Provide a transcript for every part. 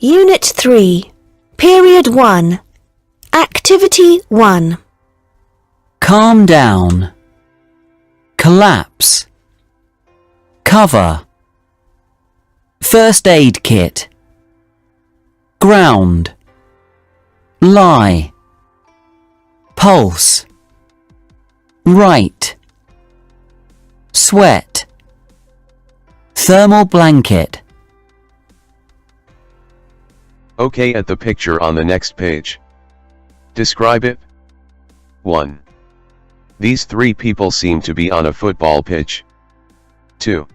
Unit 3, Period 1, Activity 1. Calm down. Collapse. Cover. First aid kit. Ground. Lie. Pulse. Right. Sweat. Thermal blanket. Okay, at the picture on the next page. Describe it. 1. These three people seem to be on a football pitch. 2.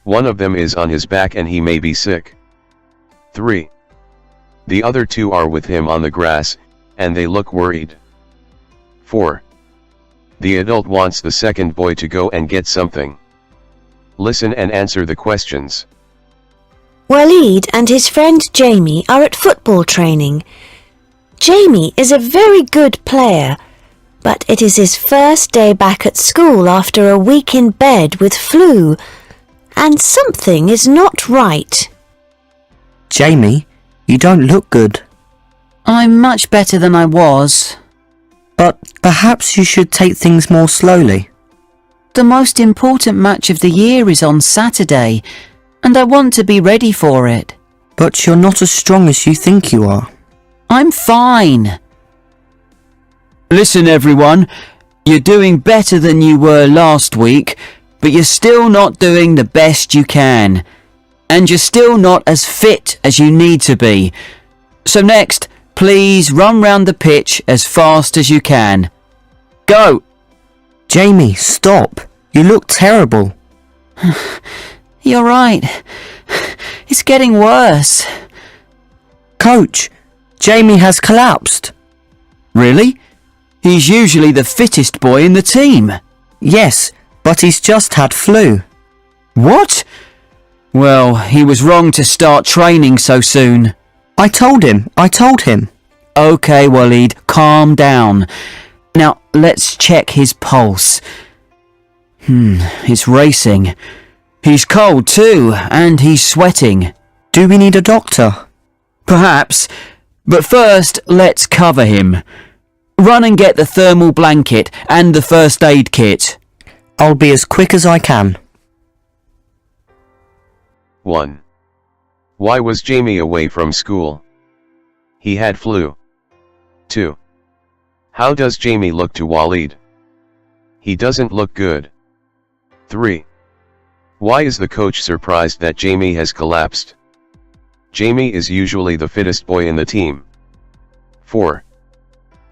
One of them is on his back and he may be sick. 3. The other two are with him on the grass, and they look worried. 4. The adult wants the second boy to go and get something. Listen and answer the questions. Walid and his friend Jamie are at football training. Jamie is a very good player, but it is his first day back at school after a week in bed with flu, and something is not right. Jamie, you don't look good. I'm much better than I was. But perhaps you should take things more slowly. The most important match of the year is on Saturday, and I want to be ready for it. But you're not as strong as you think you are. I'm fine. Listen, everyone. You're doing better than you were last week, but you're still not doing the best you can. And you're still not as fit as you need to be. So next, please run round the pitch as fast as you can. Go! Jamie, stop. You look terrible. You're right. It's getting worse. Coach, Jamie has collapsed. Really? He's usually the fittest boy in the team. Yes, but he's just had flu. What? Well, he was wrong to start training so soon. I told him. Okay, Walid, calm down. Now, let's check his pulse. It's racing. He's cold too, and he's sweating. Do we need a doctor? Perhaps, but first let's cover him. Run and get the thermal blanket and the first aid kit. I'll be as quick as I can. 1. Why was Jamie away from school? He had flu. 2. How does Jamie look to Walid? He doesn't look good. 3. Why is the coach surprised that Jamie has collapsed? Jamie is usually the fittest boy in the team. 4.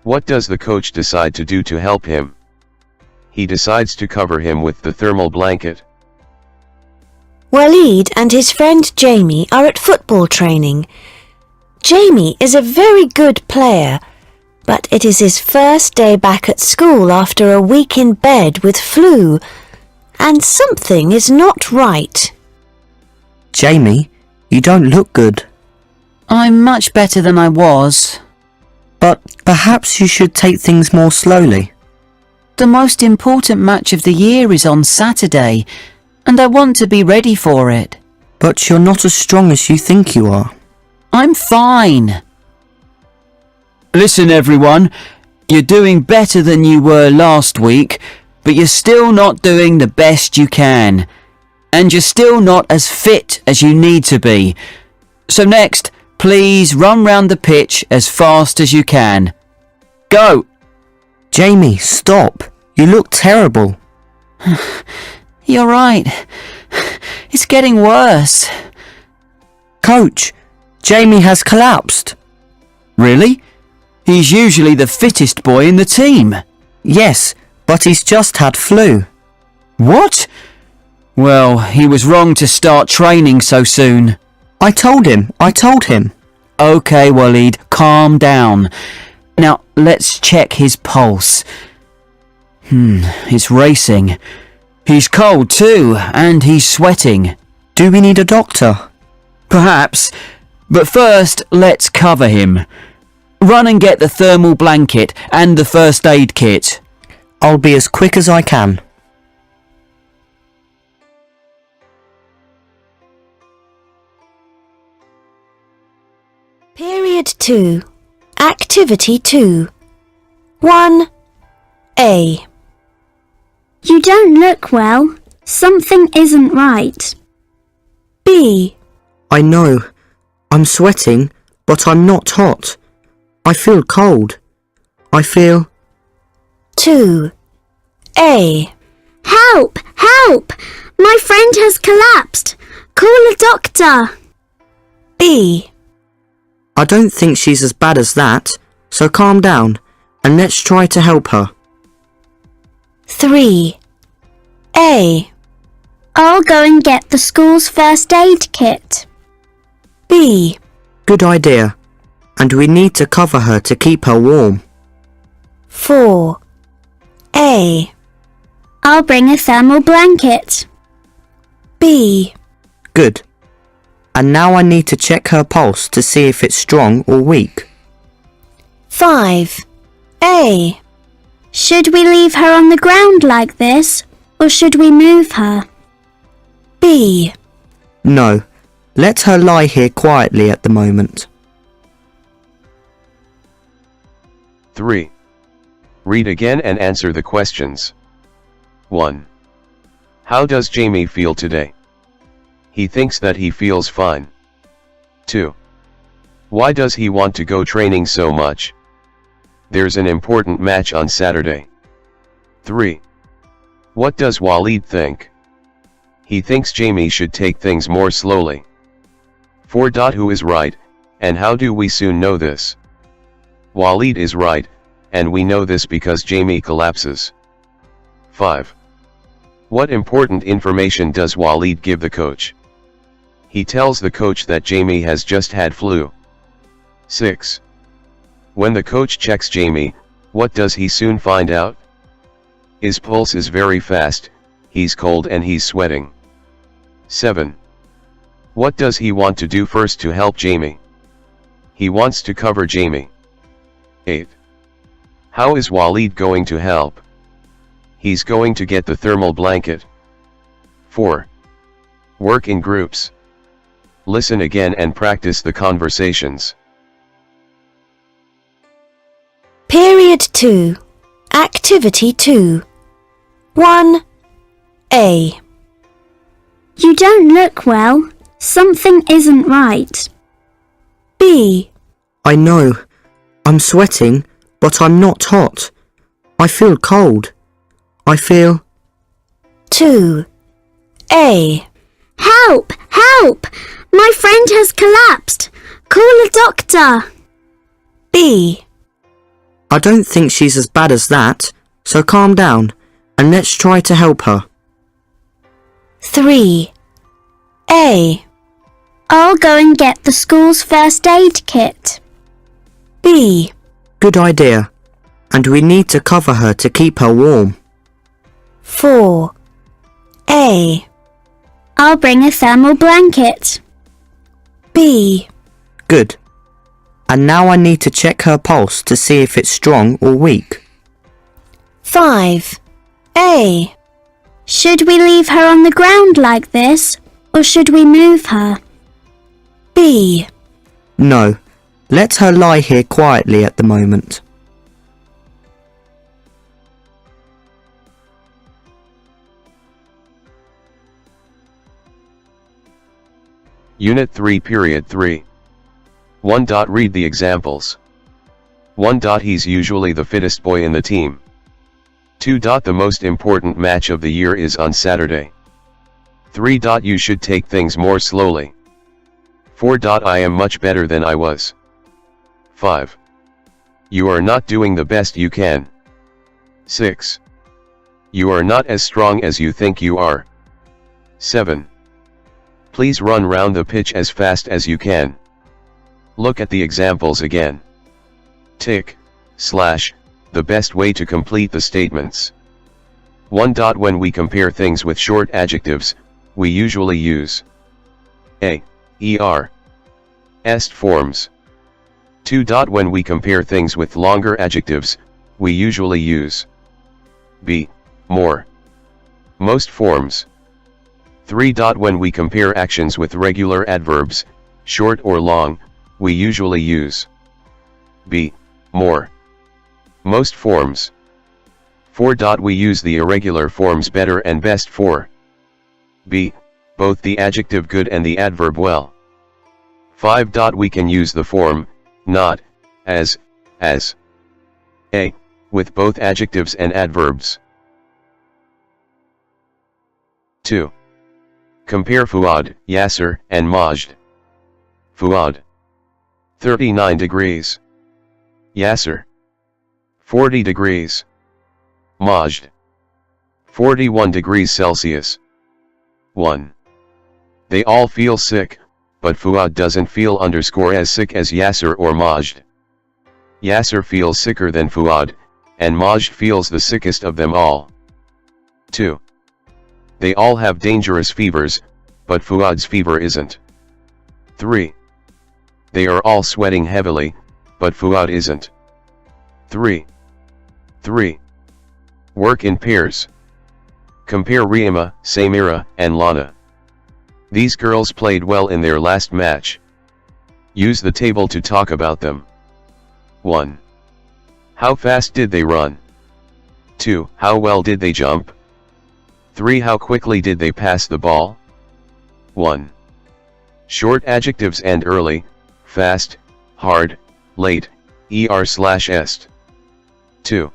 What does the coach decide to do to help him? He decides to cover him with the thermal blanket. Walid and his friend Jamie are at football training. Jamie is a very good player, but it is his first day back at school after a week in bed with flu, and something is not right. Jamie, you don't look good. I'm much better than I was. But perhaps you should take things more slowly. The most important match of the year is on Saturday, and I want to be ready for it. But you're not as strong as you think you are. I'm fine. Listen, everyone. You're doing better than you were last week, but you're still not doing the best you can. And you're still not as fit as you need to be. So next, please run round the pitch as fast as you can. Go! Jamie, stop. You look terrible. You're right. It's getting worse. Coach, Jamie has collapsed. Really? He's usually the fittest boy in the team. Yes, but he's just had flu. What? Well, he was wrong to start training so soon. I told him. Okay, Walid, calm down. Now, let's check his pulse. It's racing. He's cold too, and he's sweating. Do we need a doctor? Perhaps, but first let's cover him. Run and get the thermal blanket and the first aid kit. I'll be as quick as I can. Period 2. Activity 2. 1A. You don't look well. Something isn't right. B. I know. I'm sweating, but I'm not hot. I feel cold. I feel... 2A. Help! Help! My friend has collapsed. Call a doctor. B. I don't think she's as bad as that, so calm down and let's try to help her. 3A. I'll go and get the school's first aid kit. B. Good idea. And we need to cover her to keep her warm. 4A. I'll bring a thermal blanket. B. Good. And now I need to check her pulse to see if it's strong or weak. 5A. Should we leave her on the ground like this, or should we move her? B. No. Let her lie here quietly at the moment. 3. Read again and answer the questions. 1. How does Jamie feel today? He thinks that he feels fine. 2. Why does he want to go training so much? There's an important match on Saturday. 3. What does Walid think? He thinks Jamie should take things more slowly. 4. Who is right, and how do we soon know this? Walid is right, and we know this because Jamie collapses. 5. What important information does Walid give the coach? He tells the coach that Jamie has just had flu. 6. When the coach checks Jamie, what does he soon find out? His pulse is very fast, he's cold and he's sweating. 7. What does he want to do first to help Jamie? He wants to cover Jamie. 8. How is Walid going to help? He's going to get the thermal blanket. 4. Work in groups. Listen again and practice the conversations. Period 2. Activity 2. 1A. You don't look well. Something isn't right. B. I know. I'm sweating, but I'm not hot. I feel cold. I feel... 2A. Help! Help! My friend has collapsed. Call a doctor. B. I don't think she's as bad as that, so calm down and let's try to help her. 3A. I'll go and get the school's first aid kit. B. Good idea. And we need to cover her to keep her warm. 4A. I'll bring a thermal blanket. B. Good. And now I need to check her pulse to see if it's strong or weak. 5A. Should we leave her on the ground like this, or should we move her? B. No. Let her lie here quietly at the moment. Unit 3 Period 3. 1. Read the examples. 1. He's usually the fittest boy in the team. 2. The most important match of the year is on Saturday. 3. You should take things more slowly. 4. I am much better than I was. 5. You are not doing the best you can. 6. You are not as strong as you think you are. 7. Please run round the pitch as fast as you can. Look at the examples again. Tick, slash, the best way to complete the statements. 1. When we compare things with short adjectives, we usually use a, er, est forms. 2. When we compare things with longer adjectives, we usually use be, more, most forms. 3. When we compare actions with regular adverbs, short or long, we usually use B. More. Most forms. 4. We use the irregular forms better and best for. B. Both the adjective good and the adverb well. 5. We can use the form, not, as. A. With both adjectives and adverbs. 2. Compare Fuad, Yasser, and Majd. Fuad. 39 degrees. Yasser. 40 degrees. Majd. 41 degrees Celsius. 1. They all feel sick, but Fuad doesn't feel as sick as Yasser or Majd. Yasser feels sicker than Fuad, and Majd feels the sickest of them all. 2. They all have dangerous fevers, but Fuad's fever isn't. 3. They are all sweating heavily, but Fuad isn't. 3. Work in pairs. Compare Rima, Samira, and Lana. These girls played well in their last match. Use the table to talk about them. 1. How fast did they run? 2. How well did they jump? 3. How quickly did they pass the ball? 1. Short adjectives and early, fast, hard, late, est. 2.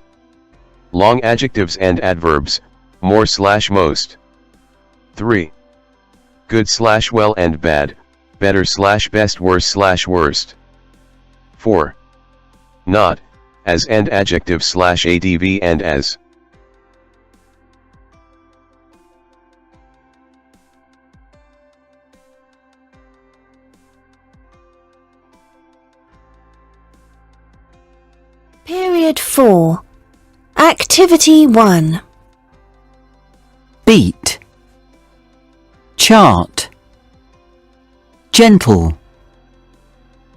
Long adjectives and adverbs, more/most. 3. Good/well and bad, better/best, worse/worst. 4. Not, as and adjective/adv and as. Period 4. Activity 1. Beat. Chart. Gentle.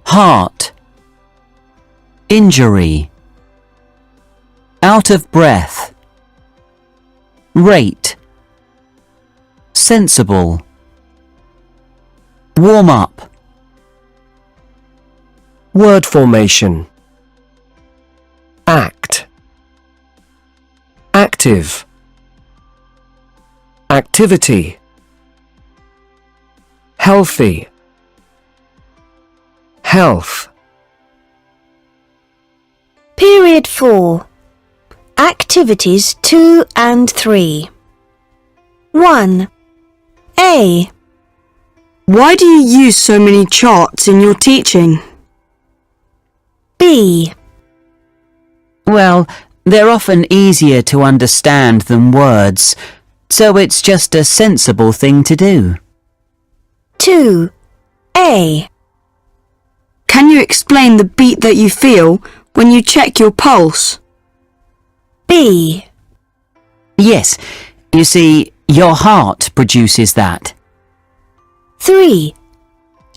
Heart. Injury. Out of breath. Rate. Sensible. Warm up. Word formation. Act. Active. Activity. Healthy. Health. Period 4. Activities 2 and 3. 1. A. Why do you use so many charts in your teaching? B. Well, they're often easier to understand than words, so it's just a sensible thing to do. 2. A. Can you explain the beat that you feel when you check your pulse? B. Yes, you see, your heart produces that. 3.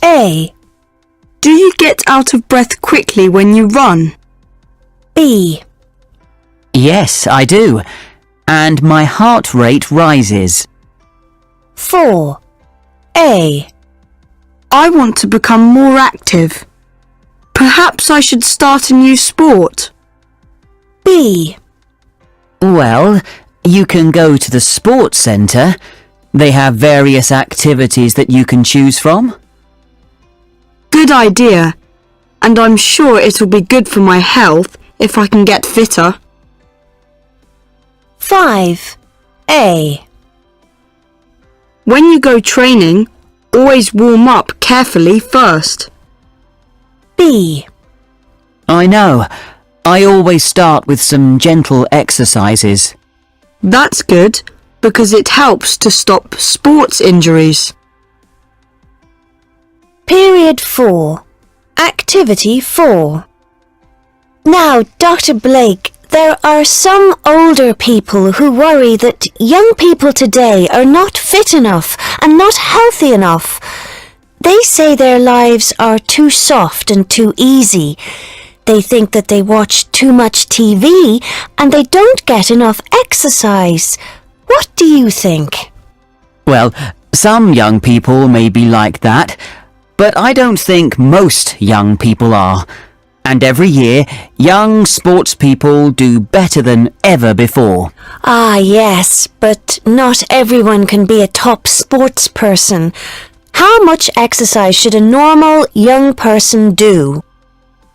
A. Do you get out of breath quickly when you run? B. Yes, I do. And my heart rate rises. 4. A. I want to become more active. Perhaps I should start a new sport. B. Well, you can go to the sports centre. They have various activities that you can choose from. Good idea. And I'm sure it'll be good for my health if I can get fitter. 5. A. When you go training, always warm up carefully first. B. I know. I always start with some gentle exercises. That's good, because it helps to stop sports injuries. Period 4. Activity 4. Now, Dr. Blake, there are some older people who worry that young people today are not fit enough and not healthy enough. They say their lives are too soft and too easy. They think that they watch too much TV and they don't get enough exercise. What do you think? Well, some young people may be like that, but I don't think most young people are. And every year, young sports people do better than ever before. Ah, yes, but not everyone can be a top sports person. How much exercise should a normal young person do?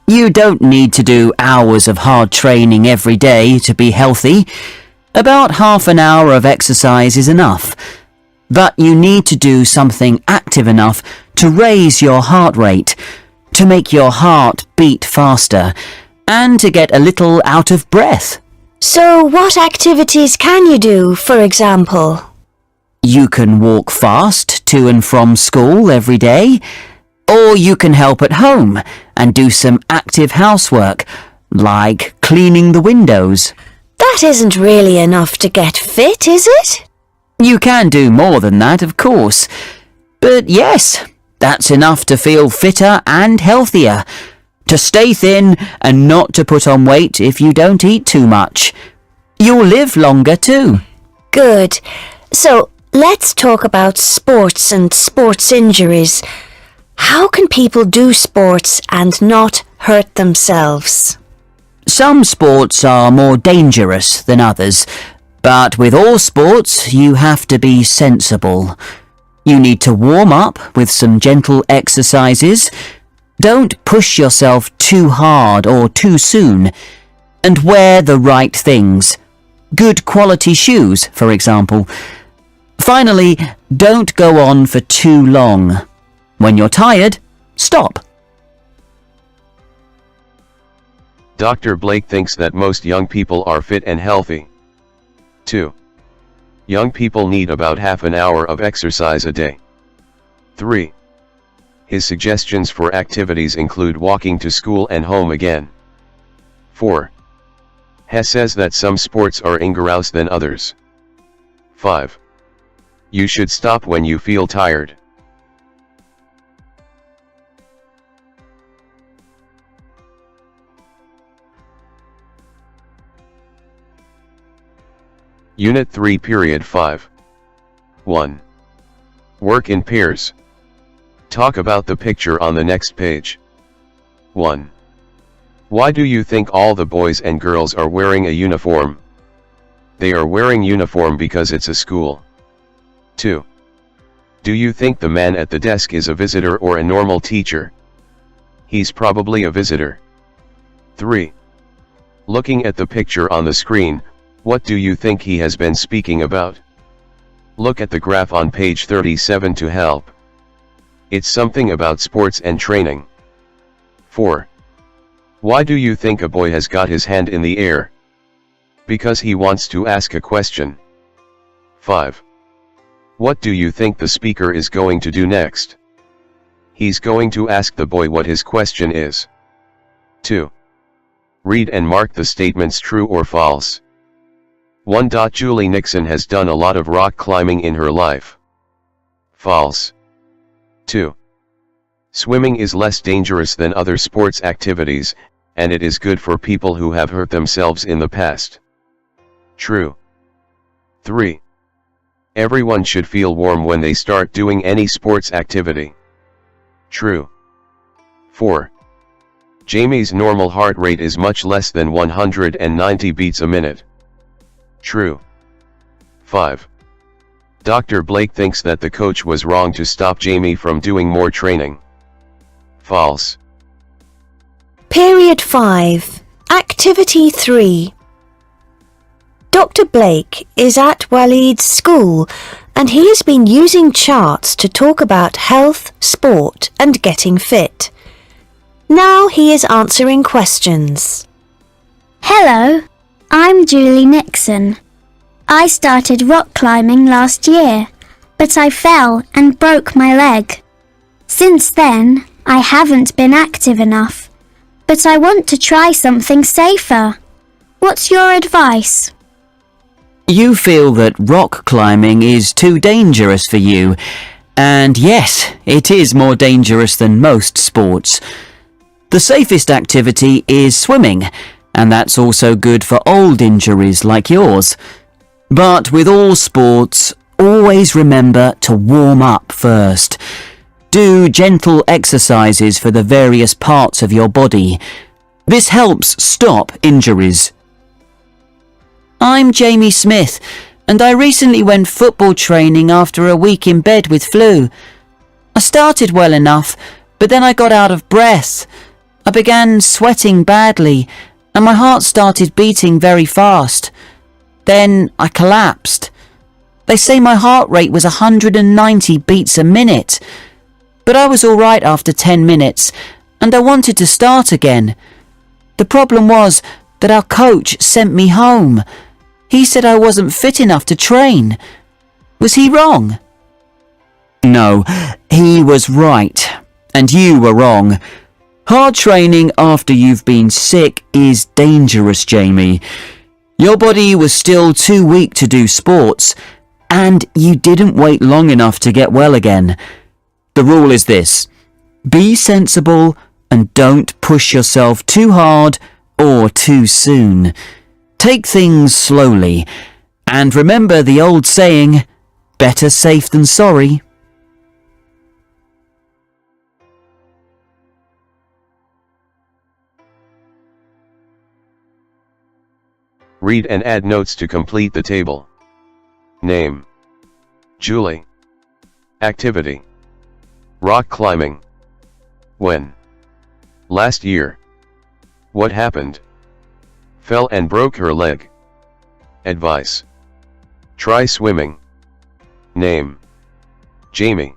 You don't need to do hours of hard training every day to be healthy. About half an hour of exercise is enough. But you need to do something active enough to raise your heart rate, to make your heart beat faster, and to get a little out of breath. So what activities can you do, for example? You can walk fast to and from school every day, or you can help at home and do some active housework, like cleaning the windows. That isn't really enough to get fit, is it? You can do more than that, of course. But yes, that's enough to feel fitter and healthier, to stay thin and not to put on weight if you don't eat too much. You'll live longer too. Good. So let's talk about sports and sports injuries. How can people do sports and not hurt themselves? Some sports are more dangerous than others, but with all sports you have to be sensible. You need to warm up with some gentle exercises. Don't push yourself too hard or too soon. And wear the right things. Good quality shoes, for example. Finally, don't go on for too long. When you're tired, stop. Dr. Blake thinks that most young people are fit and healthy. 2. Young people need about half an hour of exercise a day. 3. His suggestions for activities include walking to school and home again. 4. He says that some sports are engrouse than others. 5. You should stop when you feel tired. Unit 3 Period 5. 1. Work in pairs. Talk about the picture on the next page. 1. Why do you think all the boys and girls are wearing a uniform? They are wearing uniform because it's a school. 2. Do you think the man at the desk is a visitor or a normal teacher? He's probably a visitor. 3. Looking at the picture on the screen, what do you think he has been speaking about? Look at the graph on page 37 to help. It's something about sports and training. 4. Why do you think a boy has got his hand in the air? Because he wants to ask a question. 5. What do you think the speaker is going to do next? He's going to ask the boy what his question is. 2. Read and mark the statements true or false. 1. Julie Nixon has done a lot of rock climbing in her life. False. 2. Swimming is less dangerous than other sports activities, and it is good for people who have hurt themselves in the past. True. 3. Everyone should feel warm when they start doing any sports activity. True. 4. Jamie's normal heart rate is much less than 190 beats a minute. True. 5. Dr. Blake thinks that the coach was wrong to stop Jamie from doing more training. False. Period 5. Activity 3. Dr. Blake is at Waleed's school and he has been using charts to talk about health, sport and getting fit. Now he is answering questions. Hello, I'm Julie Nixon. I started rock climbing last year, but I fell and broke my leg. Since then, I haven't been active enough, but I want to try something safer. What's your advice? You feel that rock climbing is too dangerous for you, and yes, it is more dangerous than most sports. The safest activity is swimming, and that's also good for old injuries like yours. But with all sports, always remember to warm up first. Do gentle exercises for the various parts of your body. This helps stop injuries. I'm Jamie Smith, and I recently went football training after a week in bed with flu. I started well enough, but then I got out of breath. I began sweating badly, and my heart started beating very fast. Then I collapsed. They say my heart rate was 190 beats a minute, but I was all right after 10 minutes, and I wanted to start again. The problem was that our coach sent me home. He said I wasn't fit enough to train. Was he wrong? No, he was right, and you were wrong. Hard training after you've been sick is dangerous, Jamie. Your body was still too weak to do sports, and you didn't wait long enough to get well again. The rule is this: be sensible and don't push yourself too hard or too soon. Take things slowly, and remember the old saying, better safe than sorry. Read and add notes to complete the table. Name: Julie. Activity: rock climbing. When? Last year. What happened? Fell and broke her leg. Advice: try swimming. Name: Jamie.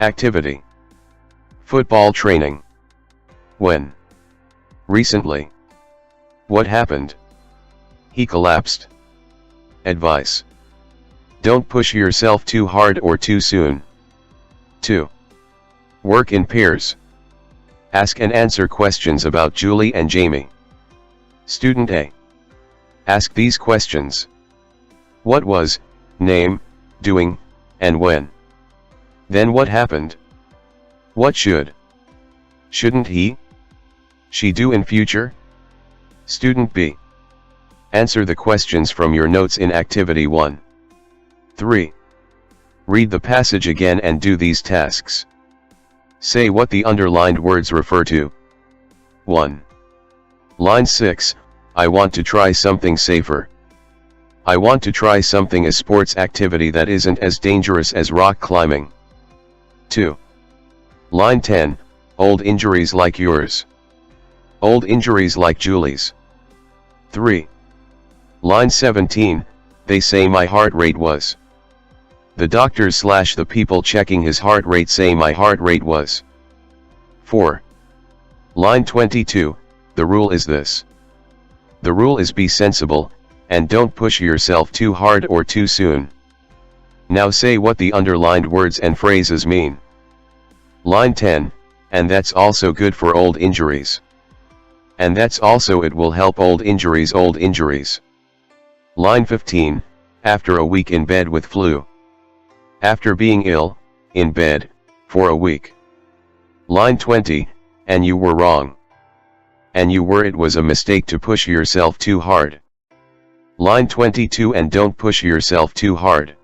Activity: football training. When? Recently. What happened? He collapsed. Advice: don't push yourself too hard or too soon. 2. Work in pairs. Ask and answer questions about Julie and Jamie. Student A: ask these questions. What was, name, doing, and when? Then what happened? What shouldn't he, she do in future? Student B: answer the questions from your notes in Activity 1. 3. Read the passage again and do these tasks. Say what the underlined words refer to. 1. Line 6, I want to try something safer. I want to try something, a sports activity that isn't as dangerous as rock climbing. 2. Line 10, old injuries like yours. Old injuries like Julie's. 3. Line 17, they say my heart rate was. The doctors / the people checking his heart rate say my heart rate was. 4. Line 22, the rule is this. The rule is be sensible, and don't push yourself too hard or too soon. Now say what the underlined words and phrases mean. Line 10, and that's also good for old injuries. And that's also it will help old injuries. Line 15, after a week in bed with flu. After being ill, in bed, for a week. Line 20, and you were wrong. And you were, it was a mistake to push yourself too hard. Line 22, and don't push yourself too hard.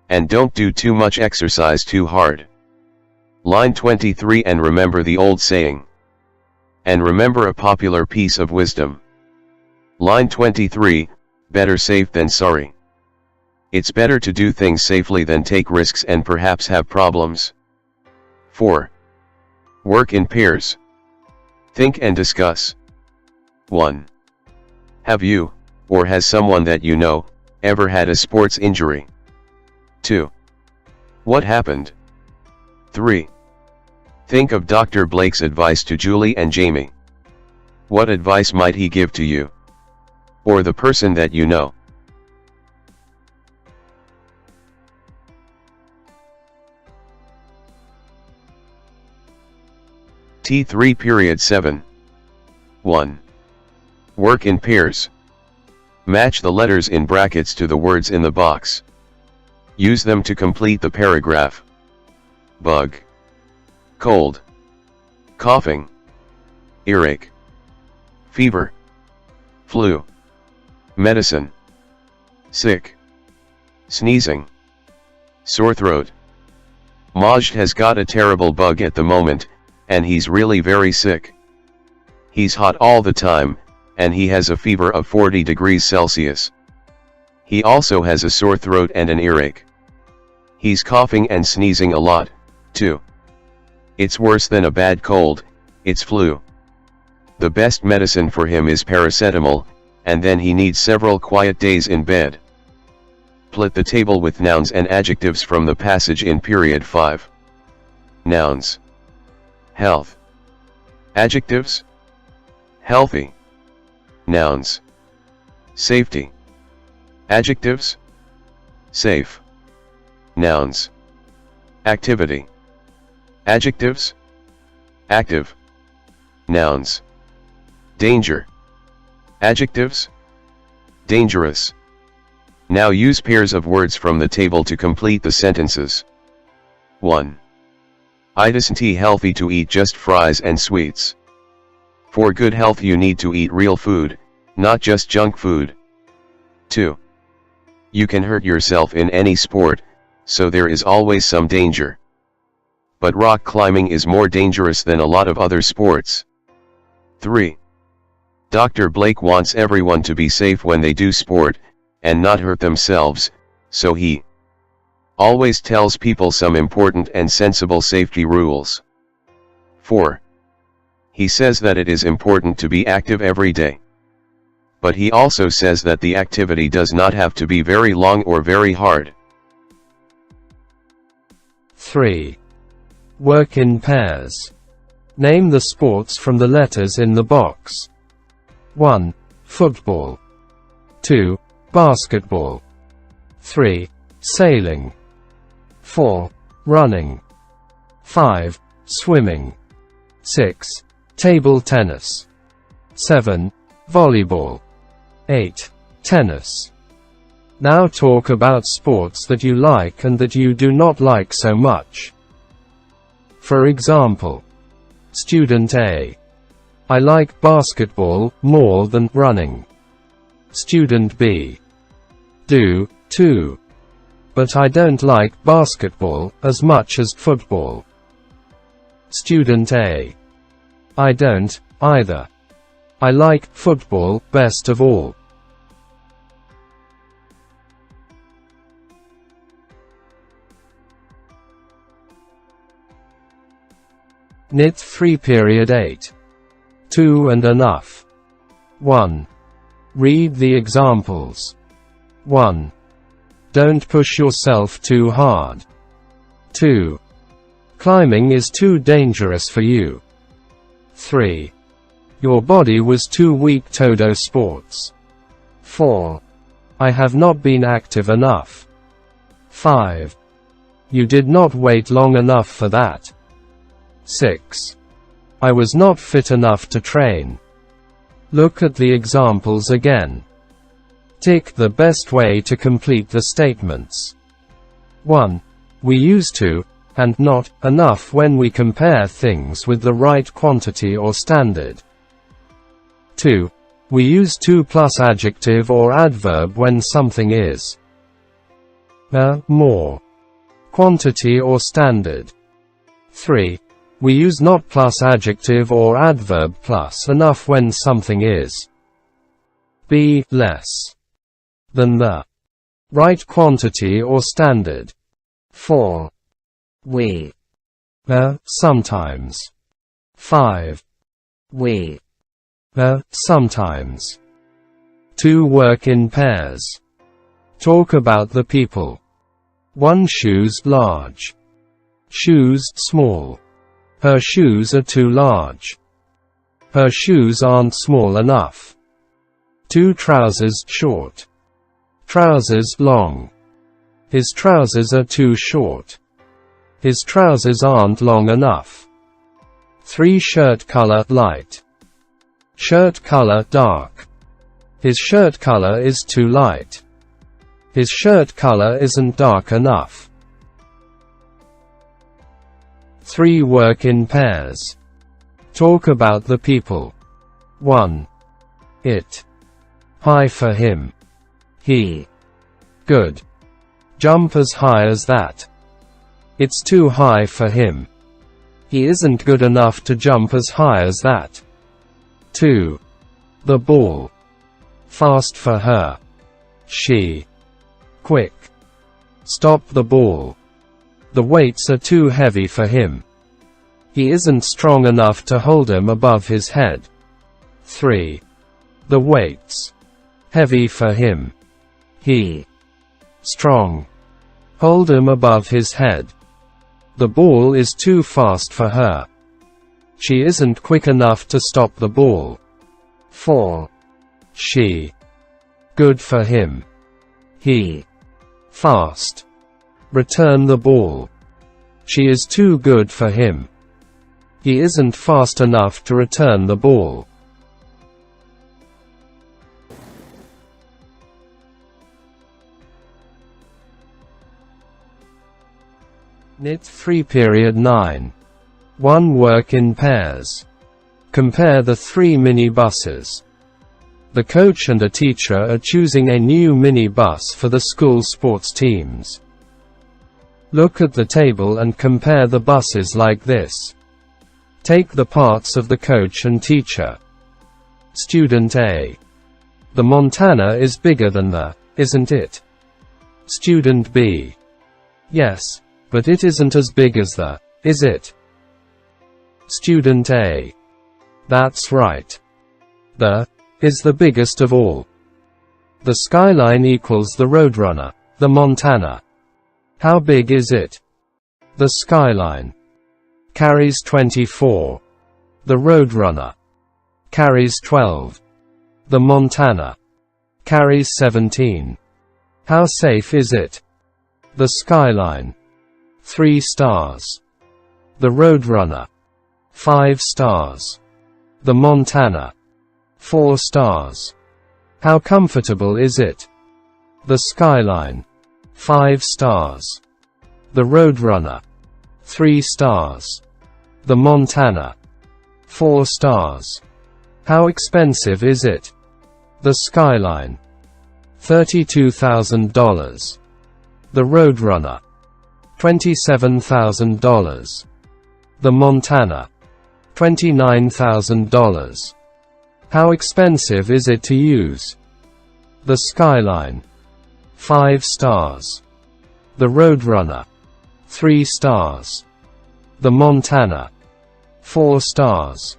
And don't do too much exercise too hard. Line 23, and remember the old saying. And remember a popular piece of wisdom. Line 23, better safe than sorry. It's better to do things safely than take risks and perhaps have problems. 4. Work in pairs. Think and discuss. 1. Have you, or has someone that you know, ever had a sports injury? 2. What happened? 3. Think of Dr. Blake's advice to Julie and Jamie. What advice might he give to you? Or the person that you know? T3 period 7. 1. Work in pairs. Match the letters in brackets to the words in the box. Use them to complete the paragraph. Bug. Cold. Coughing. Earache. Fever. Flu. Medicine. Sick. Sneezing. Sore throat. Majd has got a terrible bug at the moment, and he's really very sick. He's hot all the time, and he has a fever of 40 degrees Celsius. He also has a sore throat and an earache. He's coughing and sneezing a lot, too. It's worse than a bad cold, it's flu. The best medicine for him is paracetamol, and then he needs several quiet days in bed. Split the table with nouns and adjectives from the passage in period 5. Nouns. Health. Adjectives. Healthy. Nouns. Safety. Adjectives. Safe. Nouns. Activity. Adjectives. Active. Nouns. Danger. Adjectives. Dangerous. Now use pairs of words from the table to complete the sentences. 1. It isn't healthy to eat just fries and sweets. For good health you need to eat real food, not just junk food. 2. You can hurt yourself in any sport, so there is always some danger. But rock climbing is more dangerous than a lot of other sports. 3. Dr. Blake wants everyone to be safe when they do sport, and not hurt themselves, so he always tells people some important and sensible safety rules. 4. He says that it is important to be active every day. But he also says that the activity does not have to be very long or very hard. 3. Work in pairs. Name the sports from the letters in the box. 1. Football. 2. Basketball. 3. Sailing. 4. Running. 5. Swimming. 6. Table tennis. 7. Volleyball. 8. Tennis. Now talk about sports that you like and that you do not like so much. For example, Student A. I like basketball more than running. Student B. Do, too. But I don't like basketball as much as football. Student A. I don't, either. I like football best of all. Knit 3 period 8. 2 and enough. 1. Read the examples. 1. Don't push yourself too hard. 2. Climbing is too dangerous for you. 3. Your body was too weak to do sports. 4. I have not been active enough. 5. You did not wait long enough for that. 6. I was not fit enough to train. Look at the examples again. Tick the best way to complete the statements. 1. We use to, and not, enough when we compare things with the right quantity or standard. 2. We use to plus adjective or adverb when something is more quantity or standard. 3. We use not plus adjective or adverb plus enough when something is less than the right quantity or standard. 4. We sometimes. 5. We sometimes. 2 work in pairs. Talk about the people. 1 shoes large. Shoes small. Her shoes are too large. Her shoes aren't small enough. 2 trousers short. Trousers long. His trousers are too short. His trousers aren't long enough. 3 shirt color light. Shirt color dark. His shirt color is too light. His shirt color isn't dark enough. 3 work in pairs. Talk about the people. 1. It. High for him. He. Good. Jump as high as that. It's too high for him. He isn't good enough to jump as high as that. 2. The ball. Fast for her. She. Quick. Stop the ball. The weights are too heavy for him. He isn't strong enough to hold him above his head. 3. The weights. Heavy for him. He. Strong. Hold him above his head. The ball is too fast for her. She isn't quick enough to stop the ball. 4. She. Good for him. He. Fast. Return the ball. She is too good for him. He isn't fast enough to return the ball. Knit 3 period 9. 1. Work in pairs. Compare the 3 mini-buses. The coach and a teacher are choosing a new mini-bus for the school sports teams. Look at the table and compare the buses like this. Take the parts of the coach and teacher. Student A. The Montana is bigger than the, isn't it? Student B. Yes, but it isn't as big as the, is it? Student A. That's right. The is the biggest of all. The skyline equals the Roadrunner, the Montana. How big is it? The skyline carries 24. The Roadrunner carries 12. The Montana carries 17. How safe is it? The skyline 3 stars. The Roadrunner 5 stars. The Montana 4 stars. How comfortable is it? The skyline 5 stars. The Roadrunner 3 stars. The Montana 4 stars. How expensive is it? The skyline $32,000. The Roadrunner $27,000. The Montana $29,000. How expensive is it to use? The skyline 5 stars. The Roadrunner 3 stars. The Montana 4 stars.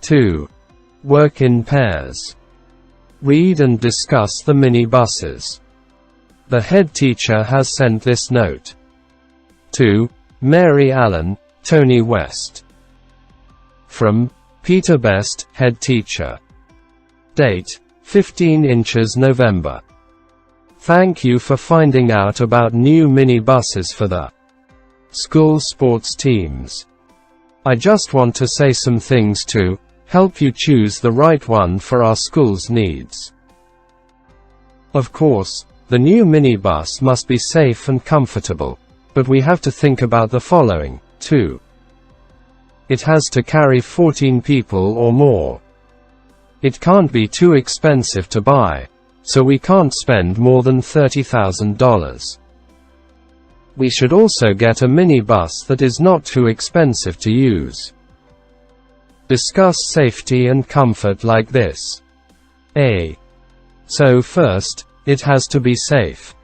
2. Work in pairs. Read and discuss the mini-buses. The head teacher has sent this note. To Mary Allen, Tony West. From Peter Best, head teacher. Date 15 inches November. Thank you for finding out about new mini-buses for the school sports teams. I just want to say some things to help you choose the right one for our school's needs. Of course, the new minibus must be safe and comfortable, but we have to think about the following, too. It has to carry 14 people or more. It can't be too expensive to buy, so we can't spend more than $30,000. We should also get a minibus that is not too expensive to use. Discuss safety and comfort like this. A. So first, it has to be safe.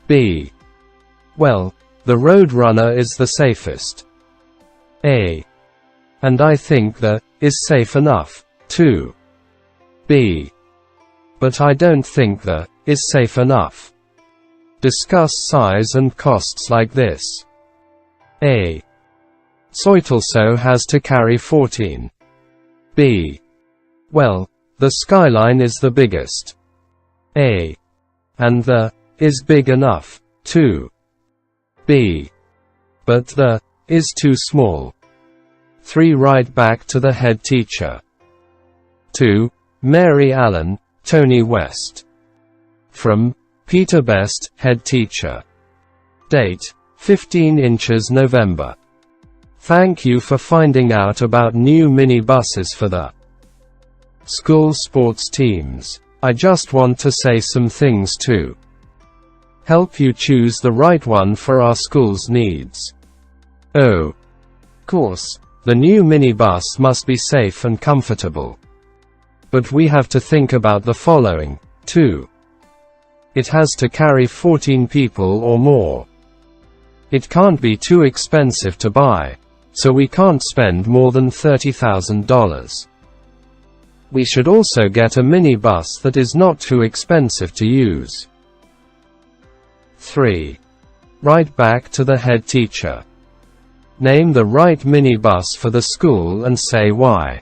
B. Well, the Roadrunner is the safest. A. And I think the is safe enough, too. B. But I don't think the is safe enough. Discuss size and costs like this. A. So it also has to carry 14. B. Well, the skyline is the biggest. A. And the is big enough, too. B. But the is too small. 3. Write back to the head teacher. 2. Mary Allen, Tony West. From Peter Best, head teacher. Date 15 inches November. Thank you for finding out about new mini-buses for the school sports teams. I just want to say some things to help you choose the right one for our school's needs. Oh, of course, The new minibus must be safe and comfortable. But we have to think about the following, too. It has to carry 14 people or more. It can't be too expensive to buy, so we can't spend more than $30,000. We should also get a minibus that is not too expensive to use. 3. Write back to the head teacher. Name the right minibus for the school and say why.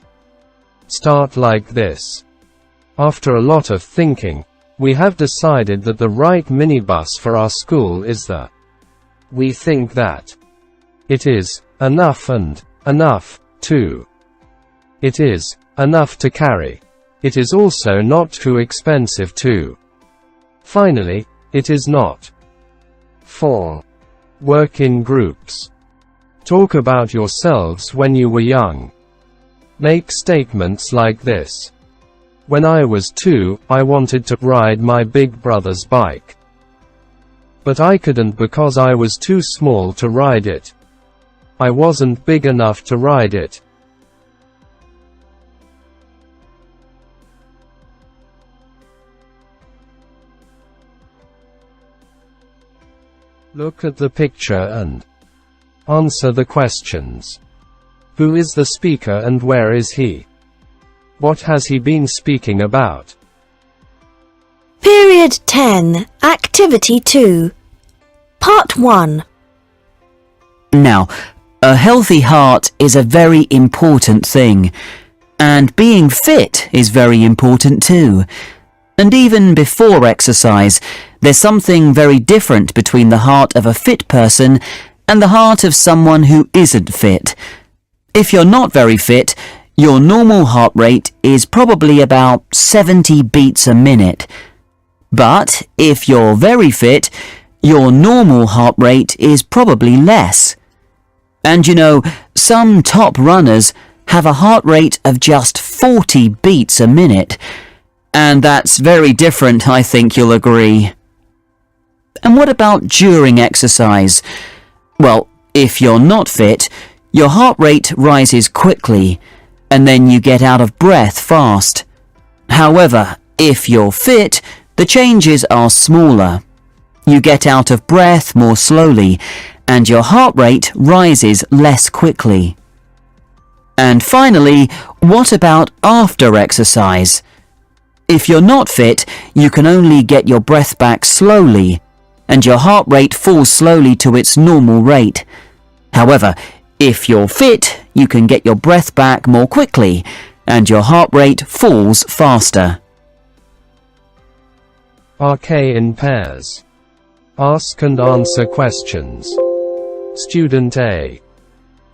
Start like this. After a lot of thinking, we have decided that the right minibus for our school is the. We think that it is enough and enough too. It is enough to carry. It is also not too expensive too. Finally, it is not. 4. Work in groups. Talk about yourselves when you were young. Make statements like this. When I was 2, I wanted to ride my big brother's bike. But I couldn't because I was too small to ride it. I wasn't big enough to ride it. Look at the picture and answer the questions. Who is the speaker and where is he? What has he been speaking about? Period 10, Activity 2. Part 1. Now, a healthy heart is a very important thing, and being fit is very important too. And even before exercise, there's something very different between the heart of a fit person and the heart of someone who isn't fit. If you're not very fit, your normal heart rate is probably about 70 beats a minute. But if you're very fit, your normal heart rate is probably less. And you know, some top runners have a heart rate of just 40 beats a minute. And that's very different, I think you'll agree. And what about during exercise? Well, if you're not fit, your heart rate rises quickly, and then you get out of breath fast. However, if you're fit, the changes are smaller. You get out of breath more slowly, and your heart rate rises less quickly. And finally, what about after exercise? If you're not fit, you can only get your breath back slowly, and your heart rate falls slowly to its normal rate. However, if you're fit, you can get your breath back more quickly, and your heart rate falls faster. RK in pairs. Ask and answer questions. Student A.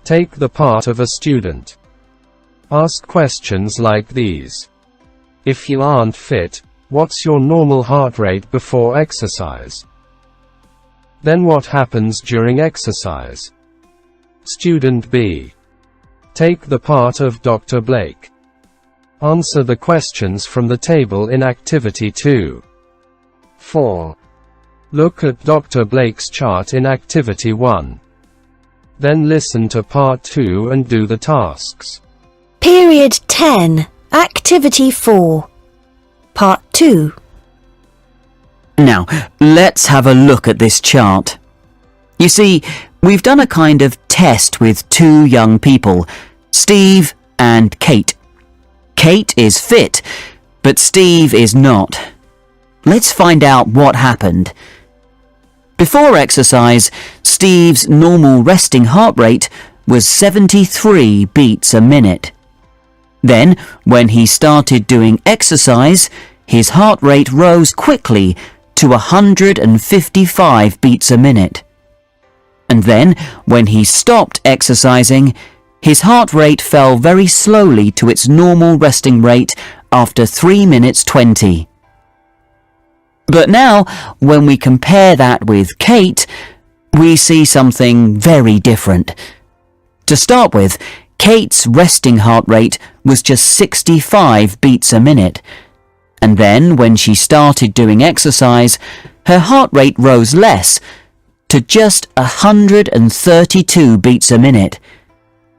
Take the part of a student. Ask questions like these. If you aren't fit, what's your normal heart rate before exercise? Then what happens during exercise? Student B. Take the part of Dr. Blake. Answer the questions from the table in Activity 2. 4. Look at Dr. Blake's chart in Activity 1. Then listen to Part 2 and do the tasks. Period 10, Activity 4. Part 2. Now, let's have a look at this chart. You see, we've done a kind of test with two young people, Steve and Kate. Kate is fit, but Steve is not. Let's find out what happened. Before exercise, Steve's normal resting heart rate was 73 beats a minute. Then, when he started doing exercise, his heart rate rose quickly to 155 beats a minute. And then, when he stopped exercising, his heart rate fell very slowly to its normal resting rate after 3 minutes 20. But now, when we compare that with Kate, we see something very different. To start with, Kate's resting heart rate was just 65 beats a minute. And then, when she started doing exercise, her heart rate rose less, to just 132 beats a minute.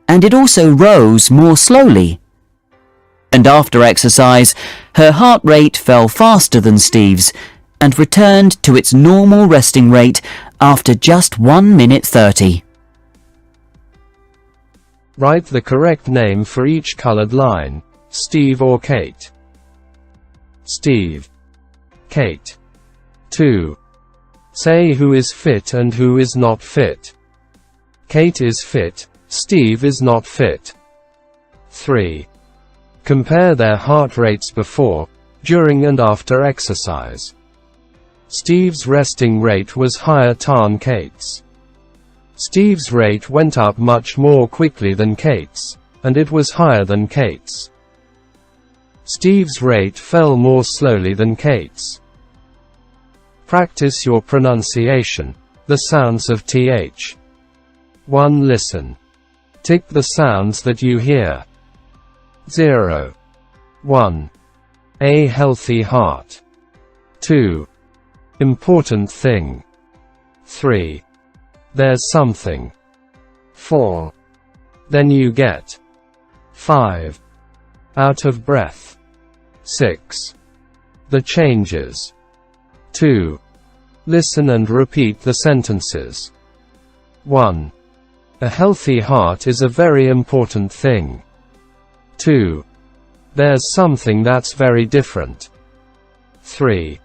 and it also rose more slowly. And after exercise, her heart rate fell faster than Steve's and returned to its normal resting rate after just 1 minute 30. Write the correct name for each colored line, Steve or Kate. Steve. Kate. 2. Say who is fit and who is not fit. Kate is fit, Steve is not fit. 3. Compare their heart rates before, during and after exercise. Steve's resting rate was higher than Kate's. Steve's rate went up much more quickly than Kate's, and it was higher than Kate's. Steve's rate fell more slowly than Kate's. Practice your pronunciation, the sounds of th. 1. Listen. Tick the sounds that you hear. 0. 1. A healthy heart. 2. Important thing. 3. There's something. 4. Then you get. 5. Out of breath. 6. The changes. 2. Listen and repeat the sentences. 1. A healthy heart is a very important thing. 2. There's something that's very different. 3.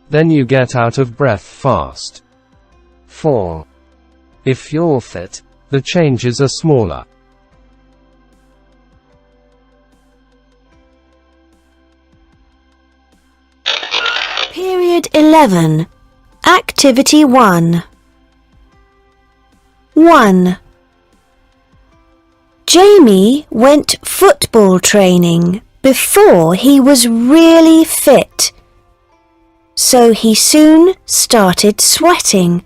Then you get out of breath fast. 4. If you're fit, the changes are smaller. Period 11. Activity 1. 1. Jamie went football training before he was really fit, so he soon started sweating,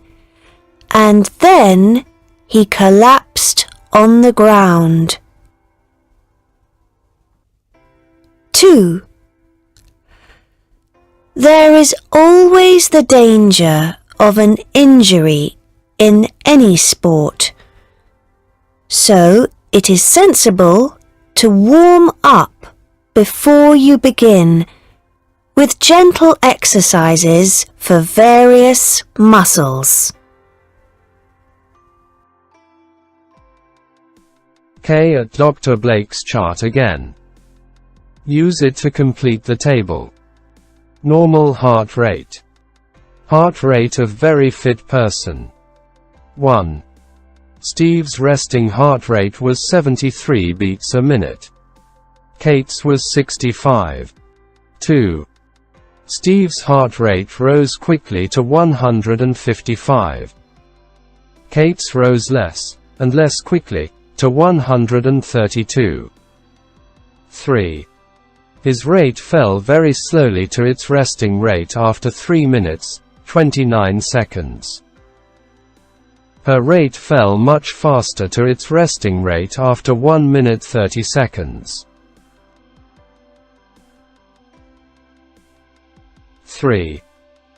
and then he collapsed on the ground. 2. There is always the danger of an injury in any sport, so it is sensible to warm up before you begin with gentle exercises for various muscles. K at Dr. Blake's chart again. Use it to complete the table. Normal heart rate. Heart rate of very fit person. 1. Steve's resting heart rate was 73 beats a minute. Kate's was 65. 2. Steve's heart rate rose quickly to 155. Kate's rose less, and less quickly, to 132. 3. His rate fell very slowly to its resting rate after 3 minutes, 29 seconds. Her rate fell much faster to its resting rate after 1 minute 30 seconds. 3.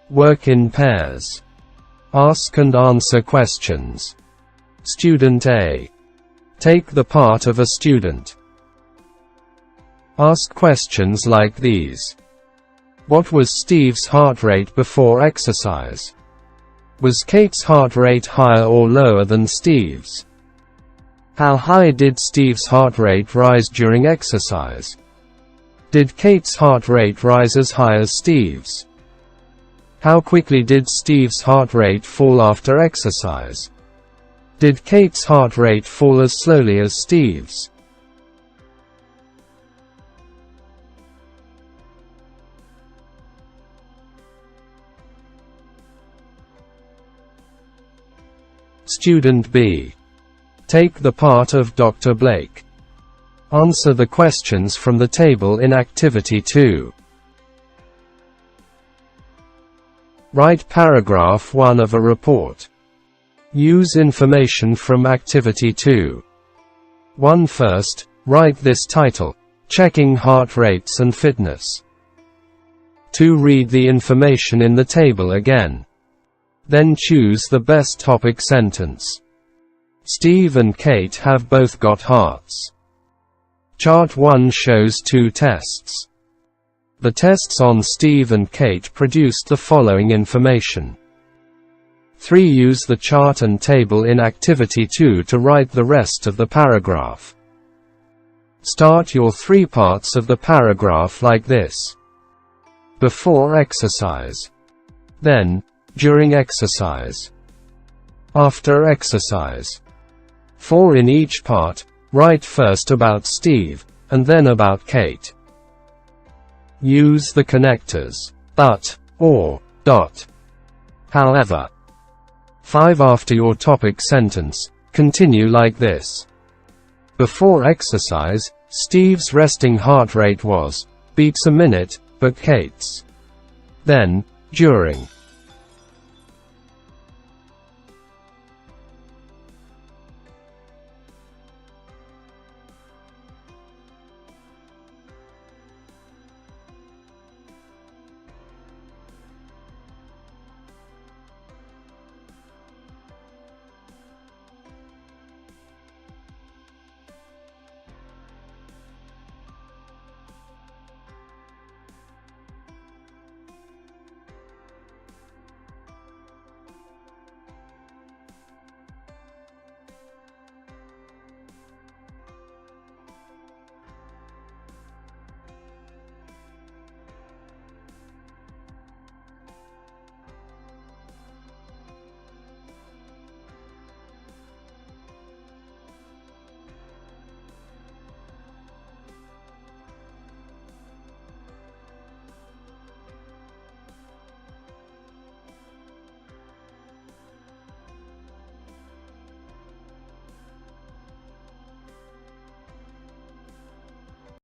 Work in pairs. Ask and answer questions. Student A. Take the part of a student. Ask questions like these. What was Steve's heart rate before exercise? Was Kate's heart rate higher or lower than Steve's? How high did Steve's heart rate rise during exercise? Did Kate's heart rate rise as high as Steve's? How quickly did Steve's heart rate fall after exercise? Did Kate's heart rate fall as slowly as Steve's? Student B. Take the part of Dr. Blake. Answer the questions from the table in Activity 2. Write paragraph 1 of a report. Use information from Activity 2. 1. First, write this title, Checking Heart Rates and Fitness. 2. Read the information in the table again. Then choose the best topic sentence. Steve and Kate have both got hearts. Chart 1 shows 2 tests. The tests on Steve and Kate produced the following information. 3. Use the chart and table in Activity 2 to write the rest of the paragraph. Start your 3 parts of the paragraph like this. Before exercise. Then, during exercise. After exercise. 4. In each part, write first about Steve, and then about Kate. Use the connectors, but, or, dot. However. 5. After your topic sentence, continue like this. Before exercise, Steve's resting heart rate was beats a minute, but Kate's. Then, during